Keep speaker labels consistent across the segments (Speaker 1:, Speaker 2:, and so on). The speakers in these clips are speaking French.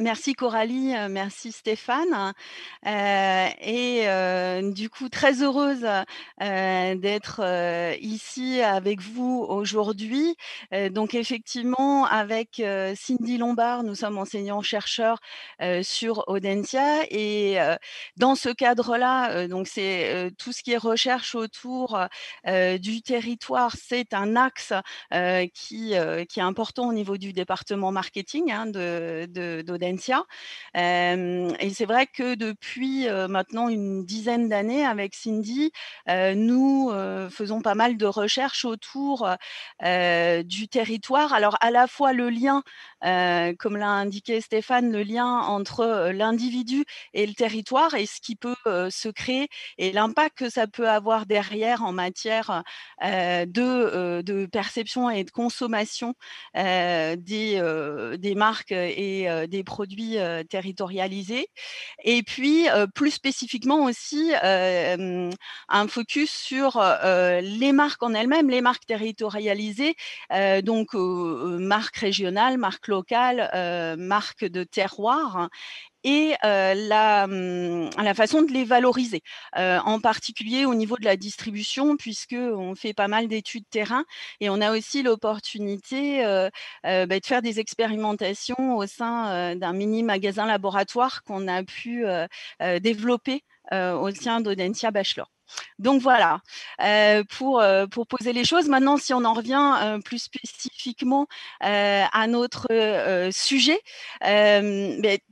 Speaker 1: merci Coralie, merci Stéphane. Du coup, très heureuse d'être ici avec vous aujourd'hui. Donc effectivement, avec Cindy Lombard, nous sommes enseignants-chercheurs sur Audencia et dans ce cadre-là, donc c'est tout ce qui est recherche autour du territoire, c'est un axe qui est important au niveau du département marketing d'Audencia. Et c'est vrai que depuis maintenant une dizaine d'années avec Cindy, nous faisons pas mal de recherches autour du territoire. Alors à la fois le lien, comme l'a indiqué Stéphane, le lien entre l'individu et le territoire et ce qui peut se créer et l'impact que ça peut avoir derrière en matière de perception et de consommation des marques et des produits territorialisés. Et puis, plus spécifiquement aussi, un focus sur les marques en elles-mêmes, les marques territorialisées, donc marques régionales, marques locales, marques de terroir et la façon de les valoriser, en particulier au niveau de la distribution puisqu'on fait pas mal d'études terrain et on a aussi l'opportunité, de faire des expérimentations au sein, d'un mini magasin laboratoire qu'on a pu, développer, au sein d'Audencia Bachelor. Donc voilà, pour poser les choses. Maintenant, si on en revient, plus spécifiquement, à notre, sujet,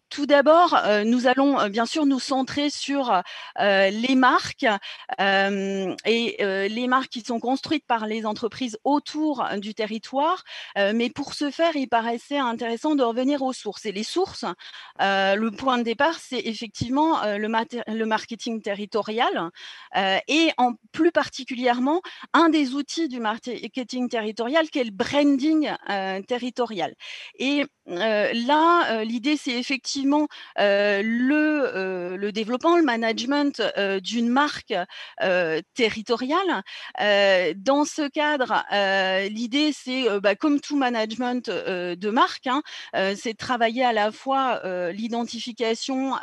Speaker 1: tout d'abord, nous allons, bien sûr nous centrer sur, les marques, les marques qui sont construites par les entreprises autour du territoire. Mais pour ce faire, il paraissait intéressant de revenir aux sources et les sources, le point de départ, c'est effectivement, le marketing territorial, et en plus particulièrement, un des outils du marketing territorial qui est le branding, territorial et là, l'idée, c'est effectivement, le développement, le management, d'une marque, territoriale. Dans ce cadre, l'idée, c'est, comme tout management, de marque, hein, c'est de travailler à la fois, l'identification,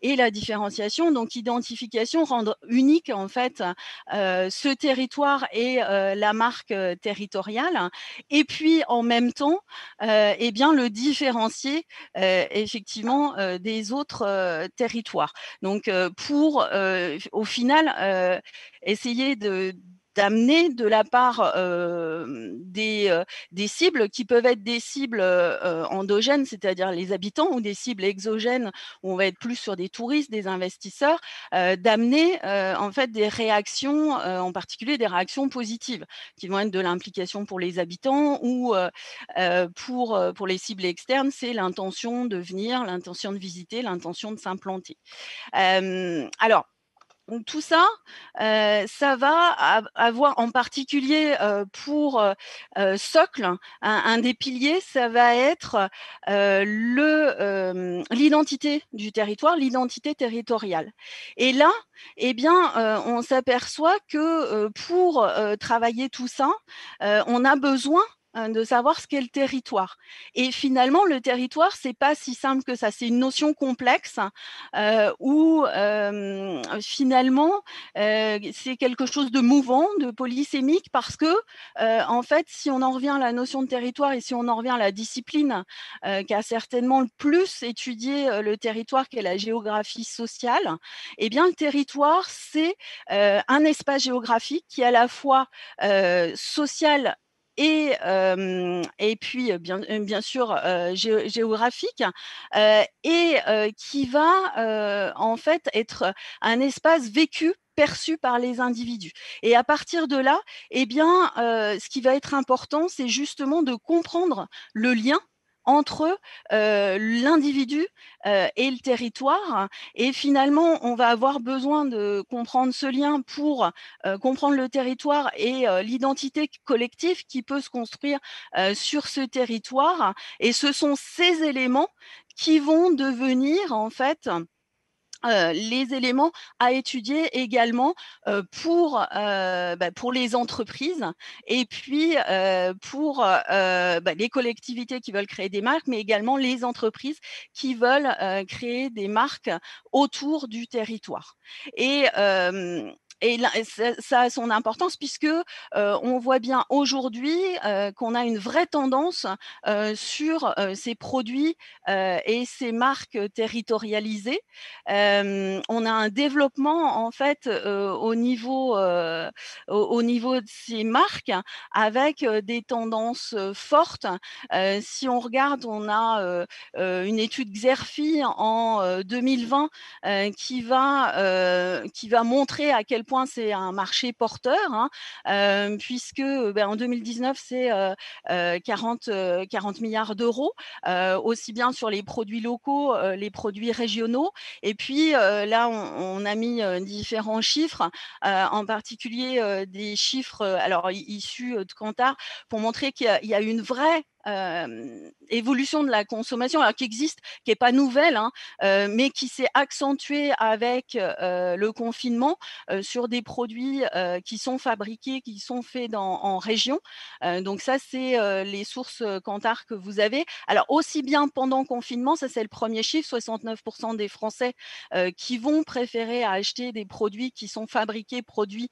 Speaker 1: et la différenciation. Donc identification, rendre unique en fait, ce territoire et la marque, territoriale et puis en même temps, et bien le différencier, effectivement, des autres, territoires. Donc pour, au final, essayer d'amener de la part, des cibles qui peuvent être des cibles, endogènes, c'est-à-dire les habitants ou des cibles exogènes où on va être plus sur des touristes, des investisseurs, d'amener, en fait des réactions, en particulier des réactions positives qui vont être de l'implication pour les habitants ou, pour les cibles externes, c'est l'intention de venir, l'intention de visiter, l'intention de s'implanter. Alors donc tout ça, ça va avoir en particulier, pour, socle, un des piliers, ça va être, l'identité du territoire, l'identité territoriale. Et là, eh bien, on s'aperçoit que, pour, travailler tout ça, on a besoin, de savoir ce qu'est le territoire. Et finalement, le territoire, c'est pas si simple que ça. C'est une notion complexe où finalement, c'est quelque chose de mouvant, de polysémique parce que, en fait, si on en revient à la notion de territoire et si on en revient à la discipline, qui a certainement le plus étudié, le territoire, qui est la géographie sociale, eh bien le territoire, c'est, un espace géographique qui est à la fois, social et puis, bien sûr, géographique, qui va, en fait, être un espace vécu, perçu par les individus. Et à partir de là, eh bien, ce qui va être important, c'est justement de comprendre le lien entre, l'individu, et le territoire et finalement, on va avoir besoin de comprendre ce lien pour, comprendre le territoire et l'identité collective qui peut se construire, sur ce territoire et ce sont ces éléments qui vont devenir en fait les éléments à étudier également, pour les entreprises et puis, les collectivités qui veulent créer des marques, mais également les entreprises qui veulent, créer des marques autour du territoire et là ça a son importance puisque, on voit bien aujourd'hui, qu'on a une vraie tendance, sur, ces produits, et ces marques territorialisées. On a un développement en fait, au niveau de ces marques avec, des tendances, fortes. Si on regarde, on a, une étude Xerfi en, 2020, qui va montrer à quel point c'est un marché porteur, hein, puisque, en 2019, c'est, 40 milliards €, aussi bien sur les produits locaux, les produits régionaux et puis, là, on a mis, différents chiffres, en particulier, des chiffres, alors issus, de Kantar pour montrer qu'il y a une vraie, évolution de la consommation, alors qui existe, qui est pas nouvelle, hein, mais qui s'est accentuée avec, le confinement, sur des produits, qui sont fabriqués, qui sont faits en région. Donc ça, c'est, les sources, Kantar que vous avez. Alors aussi bien pendant le confinement, ça c'est le premier chiffre, 69 des Français, qui vont préférer acheter des produits qui sont fabriqués, produits,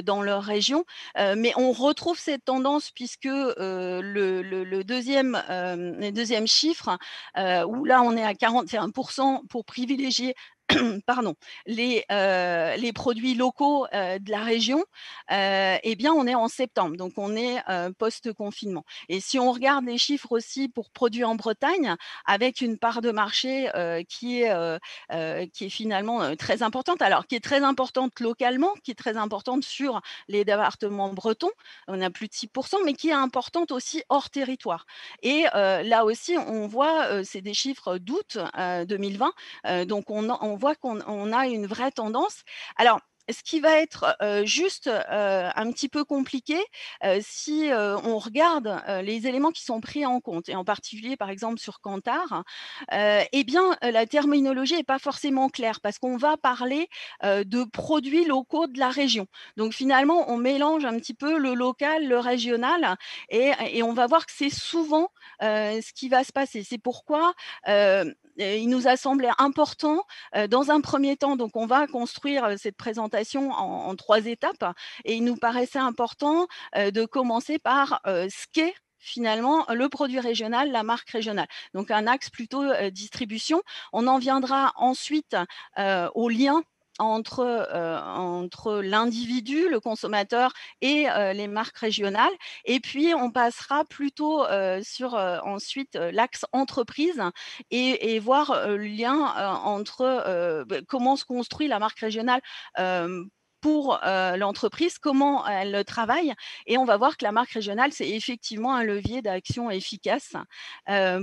Speaker 1: dans leur région. Mais on retrouve cette tendance puisque, le 2e chiffre, où là on est à 41 pour privilégier pardon, les produits locaux, de la région, et bien, on est en septembre, donc on est, post-confinement et si on regarde les chiffres aussi pour produits en Bretagne, avec une part de marché, qui est finalement, très importante, alors qui est très importante localement, qui est très importante sur les départements bretons, on a plus de 6 mais qui est importante aussi hors territoire et là aussi on voit, c'est des chiffres d'août, 2020, donc on voit qu'on a une vraie tendance. Alors, ce qui va être, juste, un petit peu compliqué, si, on regarde, les éléments qui sont pris en compte et en particulier, par exemple, sur Kantar, et bien, la terminologie est pas forcément claire parce qu'on va parler, de produits locaux de la région. Donc finalement, on mélange un petit peu le local, le régional et on va voir que c'est souvent, ce qui va se passer. C'est pourquoi, il nous a semblé important, dans un premier temps, donc on va construire, cette présentation en 3 étapes et il nous paraissait important, de commencer par, ce qu'est finalement le produit régional, la marque régionale. Donc un axe plutôt, distribution. On en viendra ensuite, au lien entre l'individu, le consommateur et les marques régionales et puis on passera plutôt, sur, ensuite, l'axe entreprise et voir, le lien, entre, comment se construit la marque régionale, pour, l'entreprise, comment elle travaille et on va voir que la marque régionale, c'est effectivement un levier d'action efficace,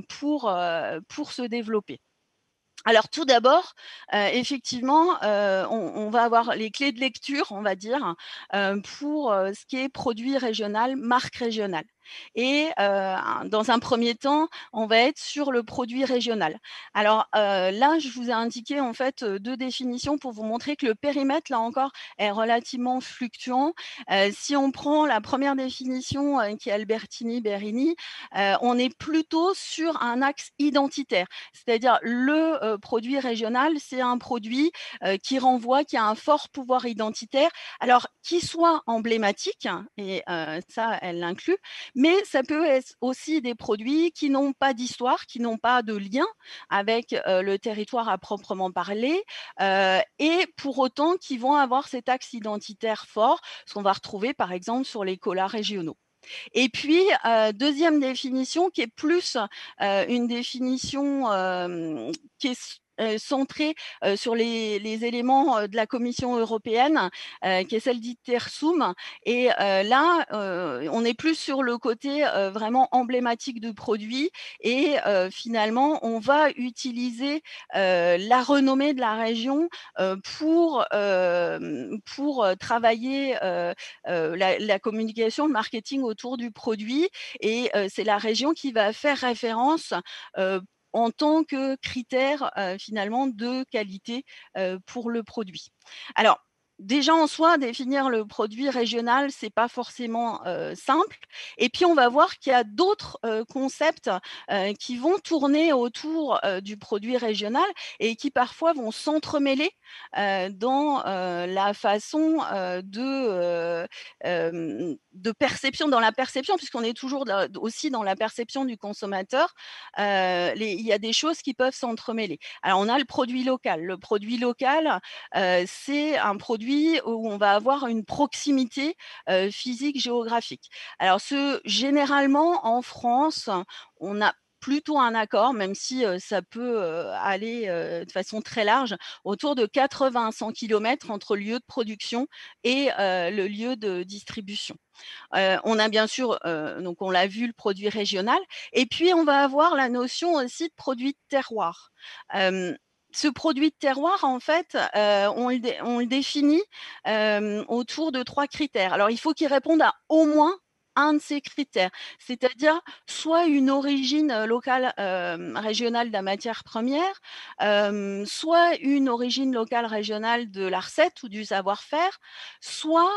Speaker 1: pour se développer. Alors tout d'abord, effectivement, on va avoir les clés de lecture, on va dire, pour, ce qui est produit régional, marque régionale et dans un premier temps, on va être sur le produit régional. Alors, là, je vous ai indiqué en fait, 2 définitions pour vous montrer que le périmètre, là encore, est relativement fluctuant. Si on prend la première définition, qui est Albertini-Berini, on est plutôt sur un axe identitaire. C'est-à-dire le, produit régional, c'est un produit, qui renvoie, qui a un fort pouvoir identitaire, alors qui soit emblématique et ça, elle l'inclut, mais ça peut être aussi des produits qui n'ont pas d'histoire, qui n'ont pas de lien avec, le territoire à proprement parler, et pour autant qui vont avoir cet axe identitaire fort, ce qu'on va retrouver par exemple sur les colas régionaux. Et puis, 2e définition qui est plus, une définition, qui est centrée, sur les éléments, de la Commission européenne, qui est celle d'ITERSUM et là, on est plus sur le côté, vraiment emblématique du produit et finalement, on va utiliser, la renommée de la région, pour travailler, la communication, le marketing autour du produit et c'est la région qui va faire référence, heu, en tant que critère, finalement de qualité, pour le produit. Alors, déjà en soi, définir le produit régional, c'est pas forcément, simple et puis on va voir qu'il y a d'autres, concepts, qui vont tourner autour, du produit régional et qui parfois vont s'entremêler, dans, la façon, de perception dans la perception puisqu'on est toujours aussi dans la perception du consommateur, il y a des choses qui peuvent s'entremêler. Alors on a le produit local. Le produit local, c'est un produit où on va avoir une proximité, physique, géographique. Alors généralement en France, on a plutôt un accord, même si, ça peut, aller, de façon très large, autour de 80-100 kilomètres entre le lieu de production et le lieu de distribution. On a bien sûr, donc on l'a vu, le produit régional et puis on va avoir la notion aussi de produit de terroir. Hem, Ce produit de terroir, en fait, on le définit, autour de 3 critères. Alors il faut qu'il réponde à au moins un de ces critères, c'est-à-dire soit une origine, locale, régionale de la matière première, soit une origine locale régionale de la recette ou du savoir-faire, soit,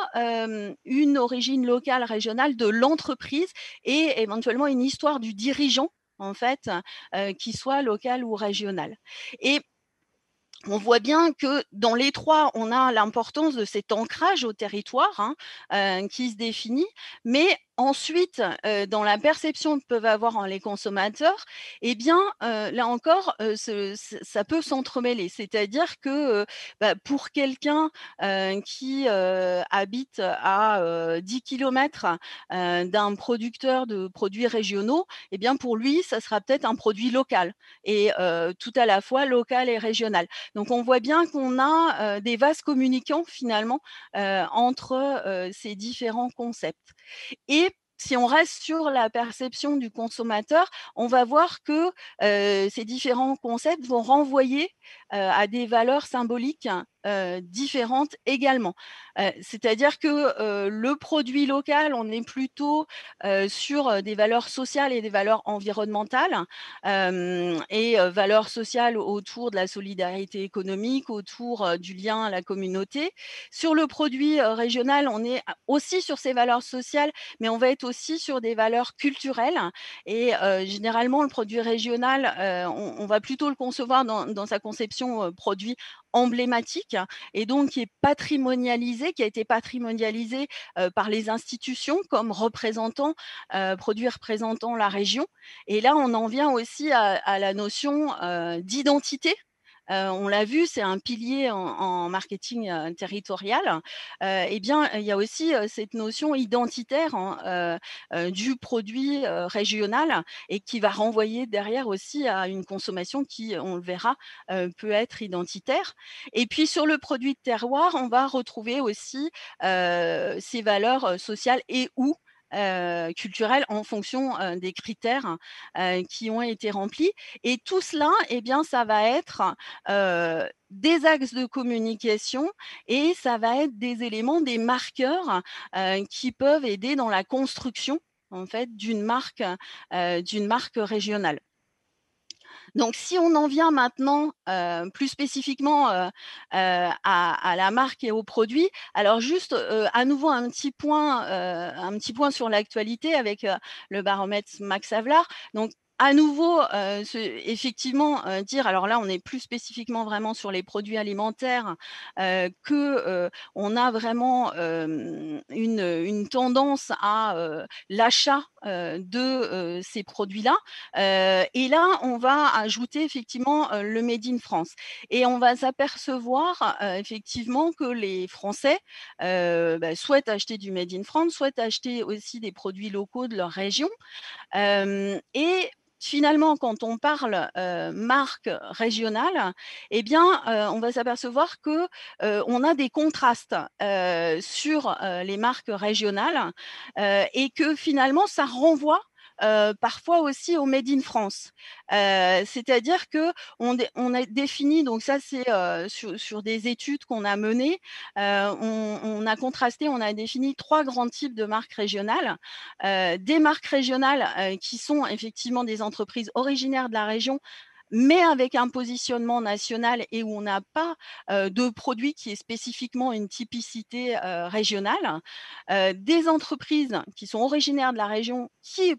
Speaker 1: une origine locale régionale de l'entreprise et éventuellement une histoire du dirigeant, en fait, qui soit local ou régional et on voit bien que dans les 3, on a l'importance de cet ancrage au territoire, hein, qui se définit, mais ensuite, dans la perception que peuvent avoir, les consommateurs et bien, là encore, ça peut s'entremêler. C'est-à-dire que, pour quelqu'un, qui, habite à, 10 kilomètres, d'un producteur de produits régionaux et bien, pour lui, ça sera peut-être un produit local et tout à la fois local et régional. Donc on voit bien qu'on a, des vases communicants finalement, entre, ces différents concepts et si on reste sur la perception du consommateur, on va voir que, ces différents concepts vont renvoyer, à des valeurs symboliques, différentes également. C'est-à-dire que, le produit local, on est plutôt, sur, des valeurs sociales et des valeurs environnementales, et valeurs sociales autour de la solidarité économique, autour, du lien à la communauté. Sur le produit, régional, on est aussi sur ces valeurs sociales, mais on va être aussi sur des valeurs culturelles et généralement le produit régional, on va plutôt le concevoir dans sa conception, produit emblématique et donc qui a été patrimonialisé, par les institutions comme représentant, produit représentant la région et là, on en vient aussi à la notion, d'identité. On l'a vu, c'est un pilier en marketing, territorial. Et bien, il y a aussi, cette notion identitaire, hein, du produit, régional et qui va renvoyer derrière aussi à une consommation qui, on le verra, peut être identitaire. Et puis sur le produit de terroir, on va retrouver aussi, ces valeurs, sociales et ou culturelles en fonction, des critères, qui ont été remplis et tout cela et bien, ça va être, des axes de communication et ça va être des éléments, des marqueurs, qui peuvent aider dans la construction, en fait, d'une marque régionale. Donc si on en vient maintenant, plus spécifiquement, à la marque et aux produits, alors juste, à nouveau un petit point sur l'actualité avec, le baromètre Max Havelaar. Donc à nouveau, effectivement, dire alors là, on est plus spécifiquement vraiment sur les produits alimentaires, on a vraiment, une tendance à, l'achat, de, ces produits-là. Et là, on va ajouter effectivement, le made in France et on va s'apercevoir, effectivement que les Français, souhaitent acheter du made in France, souhaitent acheter aussi des produits locaux de leur région, et finalement, quand on parle, marque régionale et bien, on va s'apercevoir que, on a des contrastes, sur, les marques régionales, et que finalement ça renvoie, parfois aussi au made in France. C'est-à-dire qu'on a défini donc ça c'est, sur des études qu'on a menées, on a contrasté, on a défini 3 grands types de marques régionales. Des marques régionales, qui sont effectivement des entreprises originaires de la région, mais avec un positionnement national et où on n'a pas de produit qui est spécifiquement une typicité régionale, des entreprises qui sont originaires de la région qui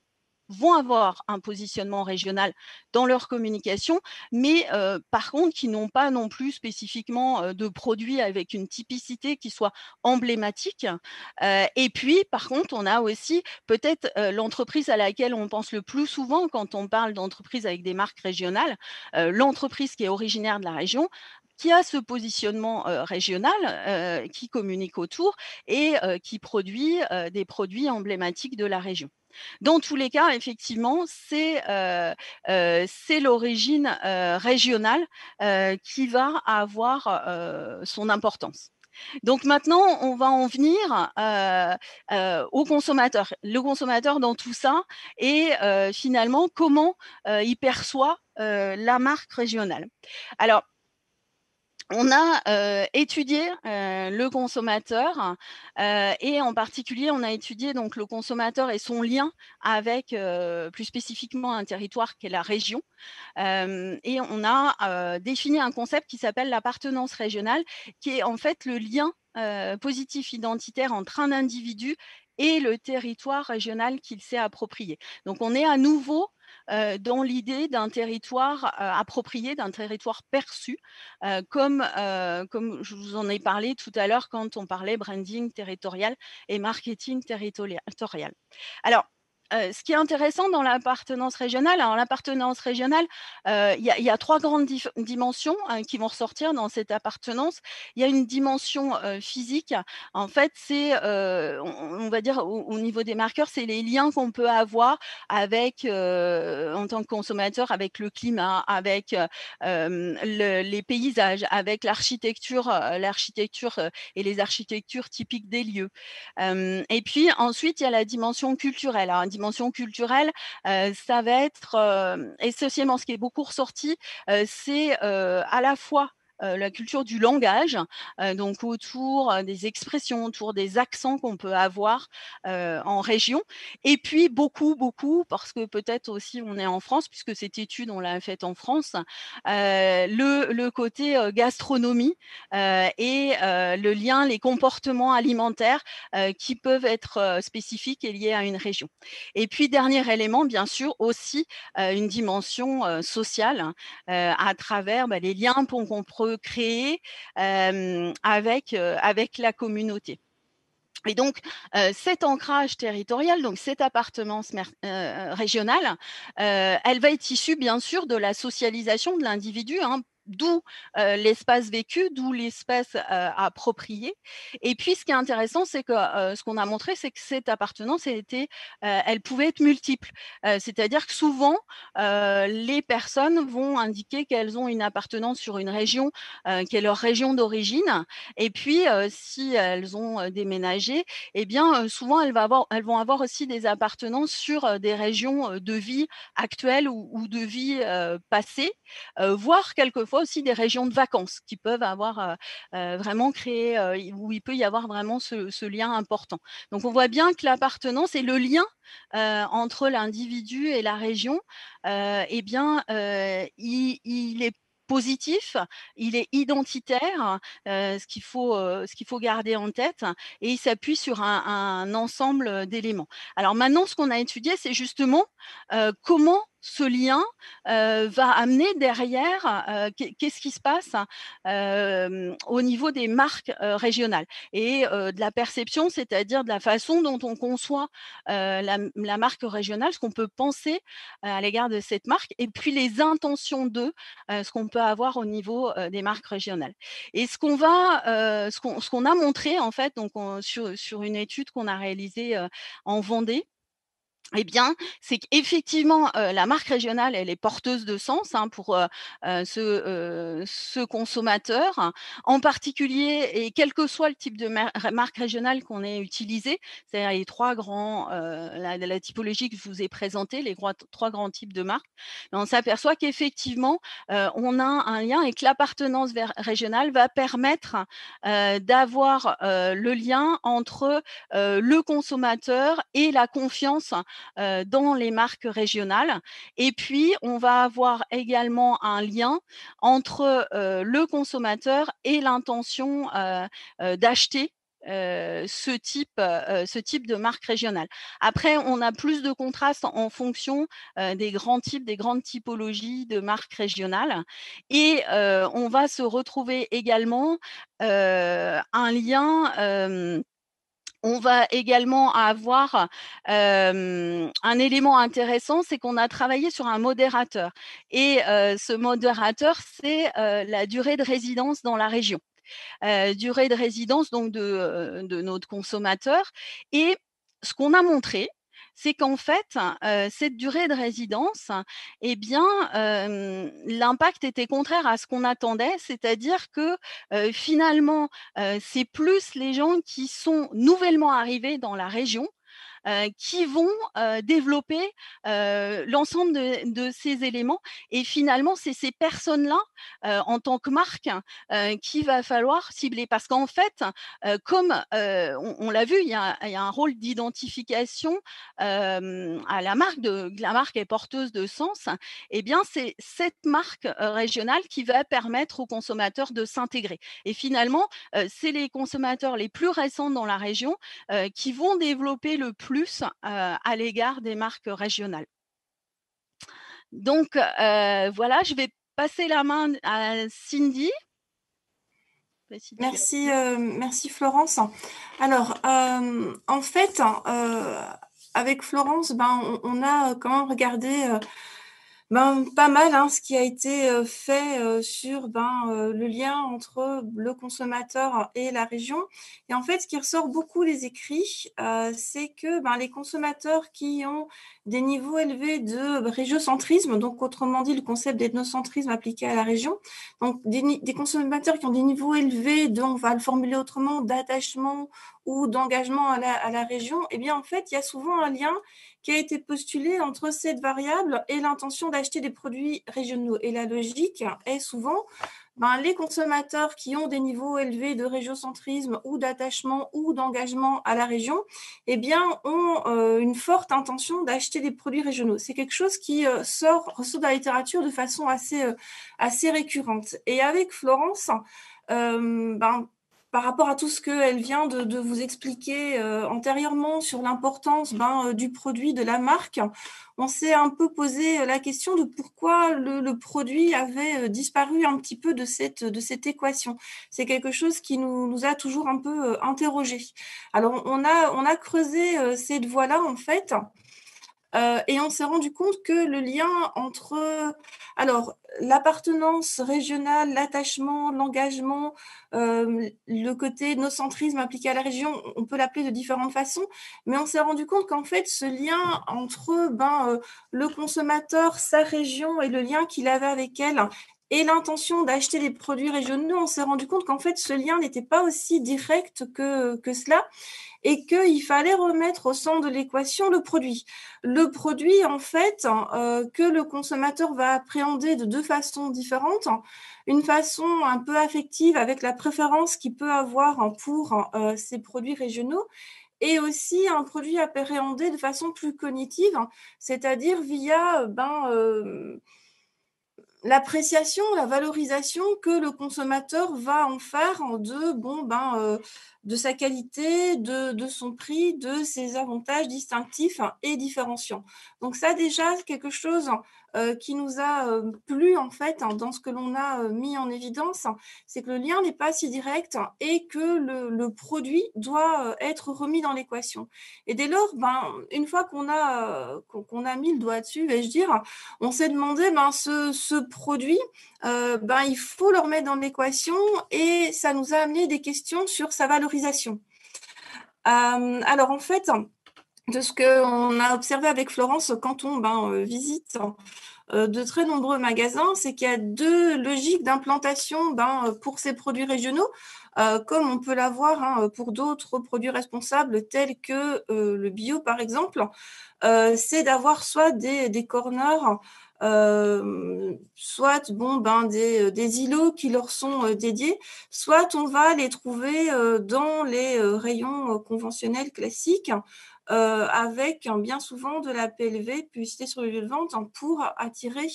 Speaker 1: vont avoir un positionnement régional dans leur communication, mais par contre qui n'ont pas non plus spécifiquement de produits avec une typicité qui soit emblématique. Et puis, par contre, on a aussi peut-être l'entreprise à laquelle on pense le plus souvent quand on parle d'entreprise avec des marques régionales, l'entreprise qui est originaire de la région, qui a ce positionnement régional, qui communique autour et qui produit des produits emblématiques de la région. Dans tous les cas, effectivement, c'est l'origine régionale qui va avoir son importance. Donc maintenant, on va en venir au consommateur. Le consommateur dans tout ça et finalement, comment il perçoit la marque régionale. Alors, on a étudié le consommateur et en particulier, on a étudié donc le consommateur et son lien avec plus spécifiquement un territoire qui est la région. Et on a défini un concept qui s'appelle l'appartenance régionale, qui est en fait le lien positif identitaire entre un individu et le territoire régional qu'il s'est approprié. Donc on est à nouveau dans l'idée d'un territoire approprié, d'un territoire perçu, comme je vous en ai parlé tout à l'heure quand on parlait branding territorial et marketing territorial. Alors, ce qui est intéressant dans l'appartenance régionale, alors l'appartenance régionale, il y a 3 grandes dimensions qui vont ressortir dans cette appartenance. Il y a une dimension physique. En fait, c'est, on va dire au niveau des marqueurs, c'est les liens qu'on peut avoir avec, en tant que consommateur, avec le climat, avec les paysages, avec l'architecture et les architectures typiques des lieux. Et puis ensuite, il y a la dimension culturelle. Alors, dimension culturelle, ça va être essentiellement ce qui est beaucoup ressorti, c'est à la fois la culture du langage, donc autour des expressions, autour des accents qu'on peut avoir en région. Et puis beaucoup, parce que peut-être aussi on est en France, puisque cette étude, on l'a faite en France, le côté gastronomie et le lien, les comportements alimentaires qui peuvent être spécifiques et liés à une région. Et puis, dernier élément, bien sûr, aussi une dimension sociale à travers les liens qu'on peut créer avec la communauté. Et donc, cet ancrage territorial, donc cette appartenance régionale, elle va être issue bien sûr de la socialisation de l'individu, hein, d'où l'espace vécu, d'où l'espace approprié. Et puis, ce qui est intéressant, c'est que ce qu'on a montré, c'est que cette appartenance, elle pouvait être multiple. C'est-à-dire que souvent, les personnes vont indiquer qu'elles ont une appartenance sur une région qui est leur région d'origine. Et puis, si elles ont déménagé, eh bien, souvent, elles vont avoir aussi des appartenances sur des régions de vie actuelles ou de vie passée, voire quelquefois aussi des régions de vacances qui peuvent avoir vraiment créé, où il peut y avoir vraiment ce lien important. Donc, on voit bien que l'appartenance et le lien entre l'individu et la région, eh bien, il est positif, il est identitaire, ce qu'il faut garder en tête et il s'appuie sur un ensemble d'éléments. Alors maintenant, ce qu'on a étudié, c'est justement comment ce lien va amener derrière, qu'est-ce qui se passe au niveau des marques régionales et de la perception, c'est-à-dire de la façon dont on conçoit la marque régionale, ce qu'on peut penser à l'égard de cette marque et puis les intentions d'eux, ce qu'on peut avoir au niveau des marques régionales. Et ce qu'on a montré en fait, donc sur une étude qu'on a réalisée en Vendée, eh bien, c'est qu'effectivement, la marque régionale, elle est porteuse de sens, hein, pour, ce consommateur. En particulier et quel que soit le type de marque régionale qu'on ait utilisé, c'est-à-dire les 3 grands, la typologie que je vous ai présentée, les 3 grands types de marques. On s'aperçoit qu'effectivement, on a un lien et que l'appartenance régionale va permettre, d'avoir, le lien entre, le consommateur et la confiance dans les marques régionales. Et puis, on va avoir également un lien entre le consommateur et l'intention d'acheter ce type de marque régionale. Après, on a plus de contraste en fonction des grandes typologies de marques régionales. Et on va se retrouver également un lien. On va également avoir un élément intéressant, c'est qu'on a travaillé sur un modérateur. Et ce modérateur, c'est la durée de résidence dans la région. Durée de résidence donc de notre consommateur. Et ce qu'on a montré, c'est qu'en fait, cette durée de résidence, eh bien, l'impact était contraire à ce qu'on attendait, c'est-à-dire que finalement, c'est plus les gens qui sont nouvellement arrivés dans la région qui vont développer l'ensemble de ces éléments. Et finalement, c'est ces personnes-là, en tant que marque, qu'il va falloir cibler. Parce qu'en fait, comme on l'a vu, il y a un rôle d'identification à la marque, la marque est porteuse de sens. Eh bien, c'est cette marque régionale qui va permettre aux consommateurs de s'intégrer. Et finalement, c'est les consommateurs les plus récents dans la région qui vont développer le plus à l'égard des marques régionales. Donc voilà, je vais passer la main à Cindy.
Speaker 2: Merci, merci Florence. Alors, en fait, avec Florence, on a quand même regardé pas mal ce qui a été fait sur le lien entre le consommateur et la région. Et en fait, ce qui ressort beaucoup des écrits, c'est que les consommateurs qui ont des niveaux élevés de régiocentrisme, donc autrement dit le concept d'ethnocentrisme appliqué à la région, donc des consommateurs qui ont des niveaux élevés de, on va le formuler autrement, d'attachement ou d'engagement à la région, eh bien en fait, il y a souvent un lien qui a été postulé entre cette variable et l'intention d'acheter des produits régionaux. Et la logique est souvent les consommateurs qui ont des niveaux élevés de régiocentrisme ou d'attachement ou d'engagement à la région, eh bien, ont une forte intention d'acheter des produits régionaux. C'est quelque chose qui ressort de la littérature de façon assez récurrente. Et avec Florence, par rapport à tout ce qu'elle vient de vous expliquer antérieurement sur l'importance du produit, de la marque, on s'est un peu posé la question de pourquoi le produit avait disparu un petit peu de cette équation. C'est quelque chose qui nous a toujours un peu interrogés. Alors, on a creusé cette voie-là, en fait, et on s'est rendu compte que le lien entre l'appartenance régionale, l'attachement, l'engagement, le côté ethnocentrisme appliqué à la région, on peut l'appeler de différentes façons, mais on s'est rendu compte qu'en fait, ce lien entre le consommateur, sa région et le lien qu'il avait avec elle, et l'intention d'acheter des produits régionaux, on s'est rendu compte qu'en fait, ce lien n'était pas aussi direct que cela, et qu'il fallait remettre au centre de l'équation le produit. Le produit, en fait, que le consommateur va appréhender de deux façons différentes. Une façon un peu affective avec la préférence qu'il peut avoir pour ces produits régionaux, et aussi un produit appréhendé de façon plus cognitive, c'est-à-dire via l'appréciation, la valorisation que le consommateur va en faire de sa qualité, de son prix, de ses avantages distinctifs et différenciants. Donc ça déjà, c'est quelque chose qui nous a plu en fait dans ce que l'on a mis en évidence, c'est que le lien n'est pas si direct et que le produit doit être remis dans l'équation. Et dès lors, une fois qu'on a mis le doigt dessus, vais-je dire, on s'est demandé, ce produit, il faut le remettre dans l'équation, et ça nous a amené des questions sur sa valorisation. Alors en fait, de ce qu'on a observé avec Florence quand on visite de très nombreux magasins, c'est qu'il y a deux logiques d'implantation pour ces produits régionaux. comme on peut l'avoir pour d'autres produits responsables tels que le bio, par exemple, c'est d'avoir soit des corners, soit des îlots qui leur sont dédiés, soit on va les trouver dans les rayons conventionnels classiques, avec bien souvent de la PLV, publicité sur le lieu de vente, pour attirer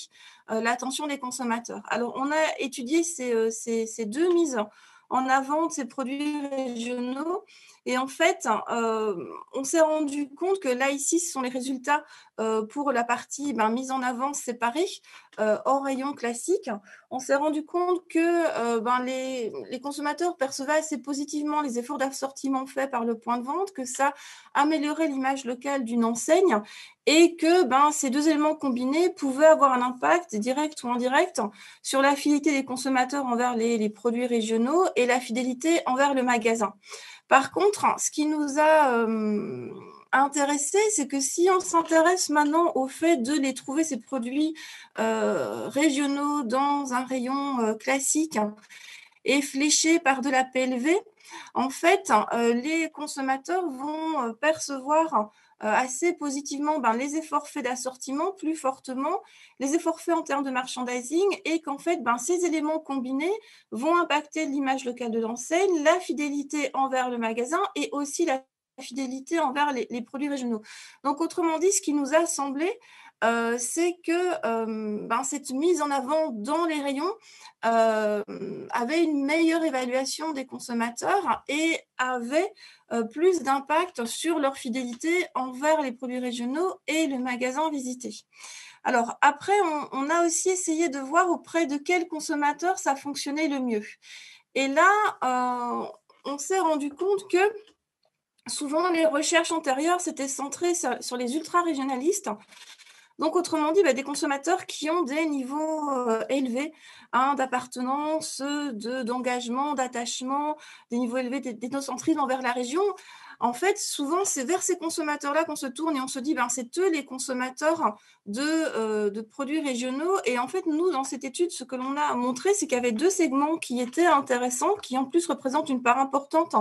Speaker 2: l'attention des consommateurs. Alors, on a étudié ces deux mises en avant de ces produits régionaux. Et en fait, on s'est rendu compte que là, ici, ce sont les résultats pour la partie mise en avant séparée, hors rayon classique. On s'est rendu compte que les consommateurs percevaient assez positivement les efforts d'assortiment faits par le point de vente, que ça améliorait l'image locale d'une enseigne et que ces deux éléments combinés pouvaient avoir un impact direct ou indirect sur la fidélité des consommateurs envers les produits régionaux et la fidélité envers le magasin. Par contre, ce qui nous a intéressé, c'est que si on s'intéresse maintenant au fait de les trouver, ces produits régionaux, dans un rayon classique et fléchés par de la PLV, en fait, les consommateurs vont percevoir assez positivement les efforts faits d'assortiment plus fortement, les efforts faits en termes de merchandising, et qu'en fait, ces éléments combinés vont impacter l'image locale de l'enseigne, la fidélité envers le magasin et aussi la fidélité envers les produits régionaux. Donc, autrement dit, ce qui nous a semblé, c'est que cette mise en avant dans les rayons avait une meilleure évaluation des consommateurs et avait plus d'impact sur leur fidélité envers les produits régionaux et le magasin visité. Alors après, on a aussi essayé de voir auprès de quels consommateurs ça fonctionnait le mieux. Et là, on s'est rendu compte que souvent les recherches antérieures s'étaient centrées sur les ultra-régionalistes. Donc, autrement dit, des consommateurs qui ont des niveaux élevés d'appartenance, d'engagement, d'attachement, des niveaux élevés d'éthnocentrisme envers la région. En fait, souvent, c'est vers ces consommateurs-là qu'on se tourne et on se dit, c'est eux les consommateurs de produits régionaux. Et en fait, nous, dans cette étude, ce que l'on a montré, c'est qu'il y avait deux segments qui étaient intéressants, qui en plus représentent une part importante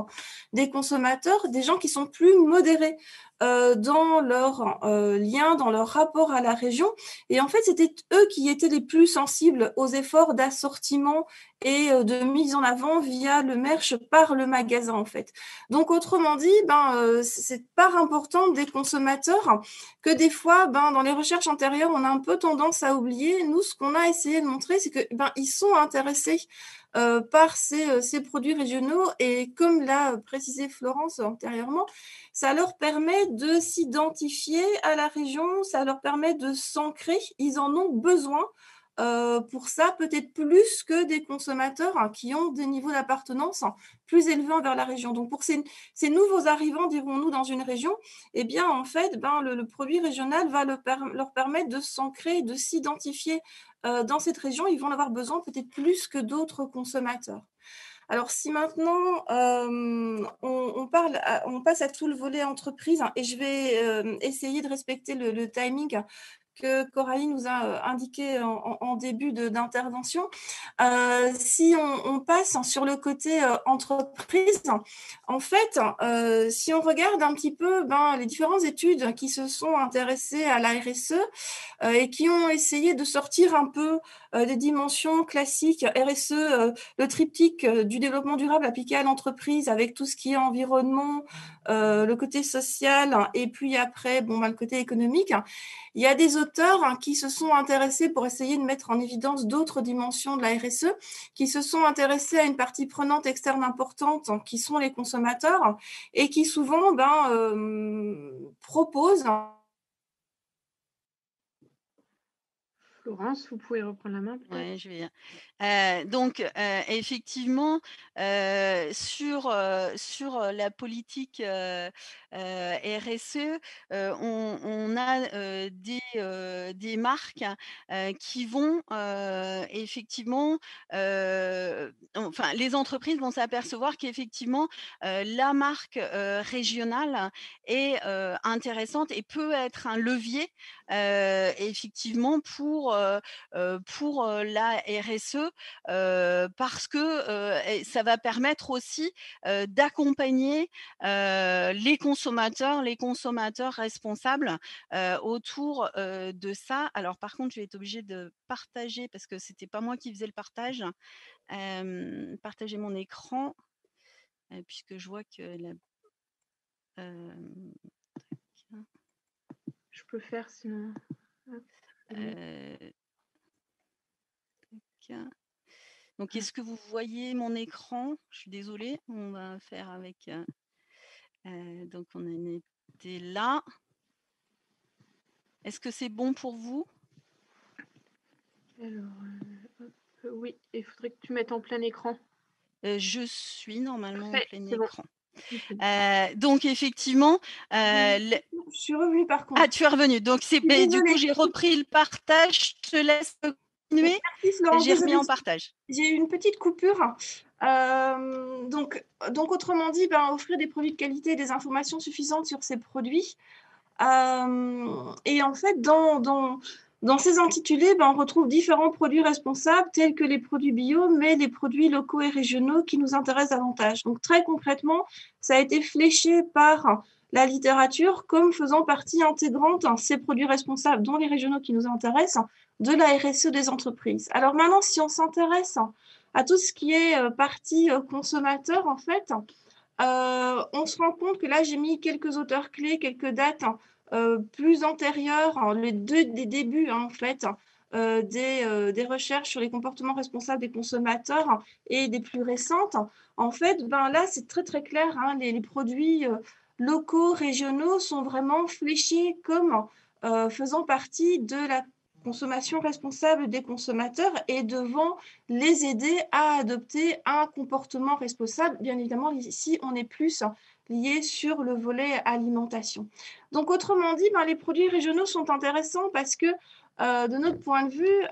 Speaker 2: des consommateurs, des gens qui sont plus modérés dans leur lien, dans leur rapport à la région. Et en fait, c'était eux qui étaient les plus sensibles aux efforts d'assortiment et de mise en avant via le merch par le magasin, en fait. Donc, autrement dit, cette part importante des consommateurs que des fois, dans les recherches antérieures, on a un peu tendance à oublier. Nous, ce qu'on a essayé de montrer, c'est que ils sont intéressés par ces produits régionaux, et comme l'a précisé Florence antérieurement, ça leur permet de s'identifier à la région, ça leur permet de s'ancrer, ils en ont besoin pour ça, peut-être plus que des consommateurs qui ont des niveaux d'appartenance plus élevés envers la région. Donc pour ces nouveaux arrivants, dirons-nous, dans une région, eh bien en fait, le produit régional va leur permettre de s'ancrer, de s'identifier dans cette région. Ils vont en avoir besoin peut-être plus que d'autres consommateurs. Alors, si maintenant on passe à tout le volet entreprise, et je vais essayer de respecter le timing que Coralie nous a indiqué en début d'intervention. Si on passe sur le côté entreprise, en fait, si on regarde un petit peu les différentes études qui se sont intéressées à la RSE et qui ont essayé de sortir un peu des dimensions classiques RSE, le triptyque du développement durable appliqué à l'entreprise, avec tout ce qui est environnement, le côté social, et puis après, le côté économique. Il y a des auteurs qui se sont intéressés pour essayer de mettre en évidence d'autres dimensions de la RSE, qui se sont intéressés à une partie prenante externe importante, qui sont les consommateurs, et qui souvent proposent.
Speaker 3: Florence, vous pouvez reprendre la main peut-être ?
Speaker 1: Oui, je vais donc effectivement, sur la politique RSE, on a des marques qui vont effectivement, enfin les entreprises vont s'apercevoir qu'effectivement, la marque régionale est intéressante et peut être un levier effectivement pour la RSE, parce que ça va permettre aussi d'accompagner les consommateurs responsables autour de ça. Alors par contre, je vais être obligée de partager parce que c'était pas moi qui faisais le partage. Partager mon écran puisque je vois que
Speaker 3: je peux faire sinon.
Speaker 1: Donc, est-ce que vous voyez mon écran? Je suis désolée, on va faire avec. Donc, on en était là. Est-ce que c'est bon pour vous?
Speaker 3: Alors, oui, il faudrait que tu mettes en plein écran.
Speaker 1: Je suis normalement en plein écran.
Speaker 3: Bon.
Speaker 1: Donc, effectivement.
Speaker 2: Je suis revenue par contre.
Speaker 1: Ah, tu es revenue. Donc, du coup, j'ai repris le partage. Je te laisse continuer.
Speaker 2: Merci Florence.
Speaker 1: J'ai remis en partage.
Speaker 2: J'ai eu une petite coupure. Donc, autrement dit, offrir des produits de qualité et des informations suffisantes sur ces produits. Et en fait, dans ces intitulés, on retrouve différents produits responsables tels que les produits bio, mais les produits locaux et régionaux qui nous intéressent davantage. Donc très concrètement, ça a été fléché par la littérature comme faisant partie intégrante ces produits responsables, dont les régionaux qui nous intéressent, de la RSE des entreprises. Alors maintenant, si on s'intéresse à tout ce qui est partie consommateur, en fait, on se rend compte que là, j'ai mis quelques auteurs clés, quelques dates plus antérieures, les des débuts en fait, des recherches sur les comportements responsables des consommateurs et des plus récentes. En fait, là, c'est très très clair, les produits locaux, régionaux sont vraiment fléchés comme faisant partie de la consommation responsable des consommateurs et devant les aider à adopter un comportement responsable. Bien évidemment, ici, on est plus lié sur le volet alimentation. Donc, autrement dit, les produits régionaux sont intéressants parce que, de notre point de vue,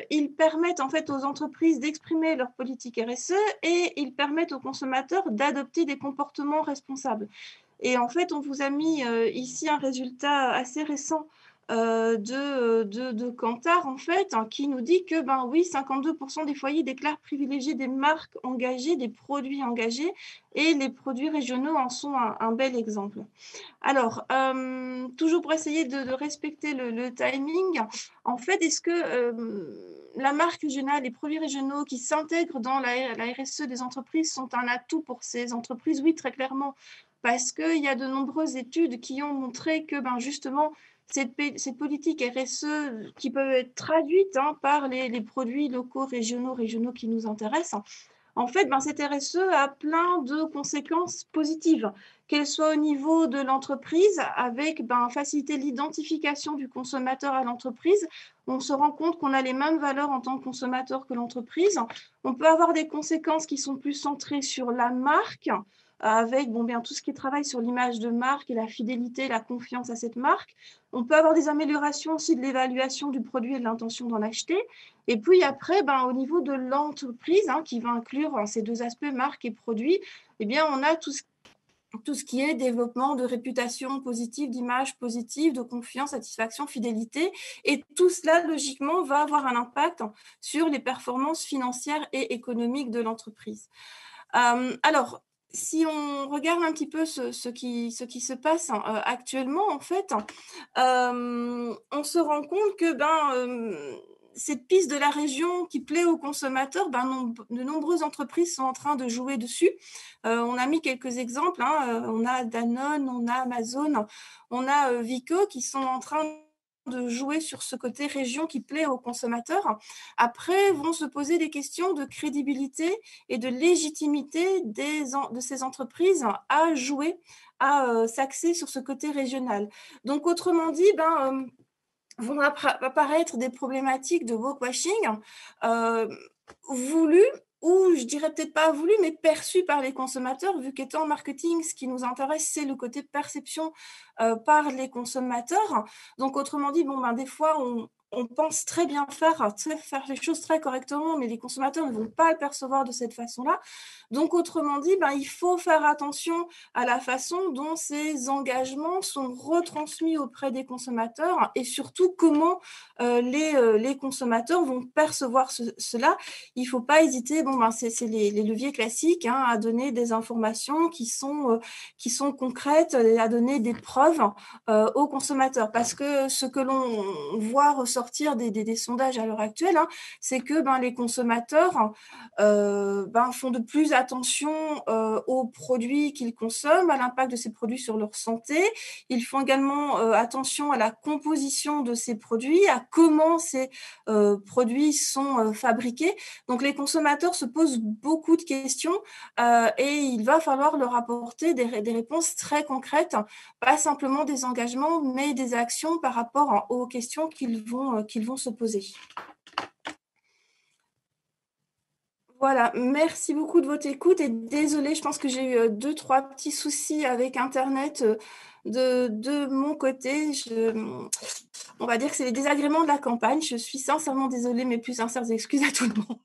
Speaker 2: ils permettent en fait aux entreprises d'exprimer leur politique RSE et ils permettent aux consommateurs d'adopter des comportements responsables. Et en fait, on vous a mis ici un résultat assez récent de Kantar, en fait, qui nous dit que, oui, 52% des foyers déclarent privilégier des marques engagées, des produits engagés, et les produits régionaux en sont un bel exemple. Alors, toujours pour essayer de respecter le timing, en fait, est-ce que la marque régionale, les produits régionaux qui s'intègrent dans la RSE des entreprises sont un atout pour ces entreprises? Oui, très clairement, parce qu'il y a de nombreuses études qui ont montré que, justement, cette politique RSE qui peut être traduite par les produits locaux, régionaux qui nous intéressent, en fait, cette RSE a plein de conséquences positives, qu'elles soient au niveau de l'entreprise, avec faciliter l'identification du consommateur à l'entreprise. On se rend compte qu'on a les mêmes valeurs en tant que consommateur que l'entreprise. On peut avoir des conséquences qui sont plus centrées sur la marque, avec tout ce qui travaille sur l'image de marque et la fidélité, la confiance à cette marque. On peut avoir des améliorations aussi de l'évaluation du produit et de l'intention d'en acheter. Et puis après, au niveau de l'entreprise, qui va inclure ces deux aspects, marque et produit, on a tout ce qui est développement de réputation positive, d'image positive, de confiance, satisfaction, fidélité. Et tout cela, logiquement, va avoir un impact sur les performances financières et économiques de l'entreprise. Alors, si on regarde un petit peu ce qui se passe actuellement, en fait, on se rend compte que cette piste de la région qui plaît aux consommateurs, de nombreuses entreprises sont en train de jouer dessus. On a mis quelques exemples. On a Danone, on a Amazon, on a Vico qui sont en train de jouer sur ce côté région qui plaît aux consommateurs. Après, vont se poser des questions de crédibilité et de légitimité de ces entreprises à jouer, à s'axer sur ce côté régional. Donc, autrement dit, vont apparaître des problématiques de washing voulues, ou je dirais peut-être pas voulu, mais perçu par les consommateurs, vu qu'étant marketing, ce qui nous intéresse, c'est le côté perception par les consommateurs. Donc, autrement dit, des fois, on pense très bien faire les choses très correctement, mais les consommateurs ne vont pas le percevoir de cette façon-là. Donc, autrement dit, il faut faire attention à la façon dont ces engagements sont retransmis auprès des consommateurs et surtout comment les consommateurs vont percevoir cela. Il ne faut pas hésiter, c'est les leviers classiques, à donner des informations qui sont concrètes, à donner des preuves aux consommateurs. Parce que ce que l'on voit ressortir des sondages à l'heure actuelle, c'est que les consommateurs font de plus attention aux produits qu'ils consomment, à l'impact de ces produits sur leur santé. Ils font également attention à la composition de ces produits, à comment ces produits sont fabriqués. Donc, les consommateurs se posent beaucoup de questions et il va falloir leur apporter des réponses très concrètes, pas simplement des engagements, mais des actions par rapport aux questions qu'ils vont se poser. Voilà, merci beaucoup de votre écoute et désolée, je pense que j'ai eu 2-3 petits soucis avec Internet de mon côté. On va dire que c'est les désagréments de la campagne. Je suis sincèrement désolée, mes plus sincères excuses à tout le monde.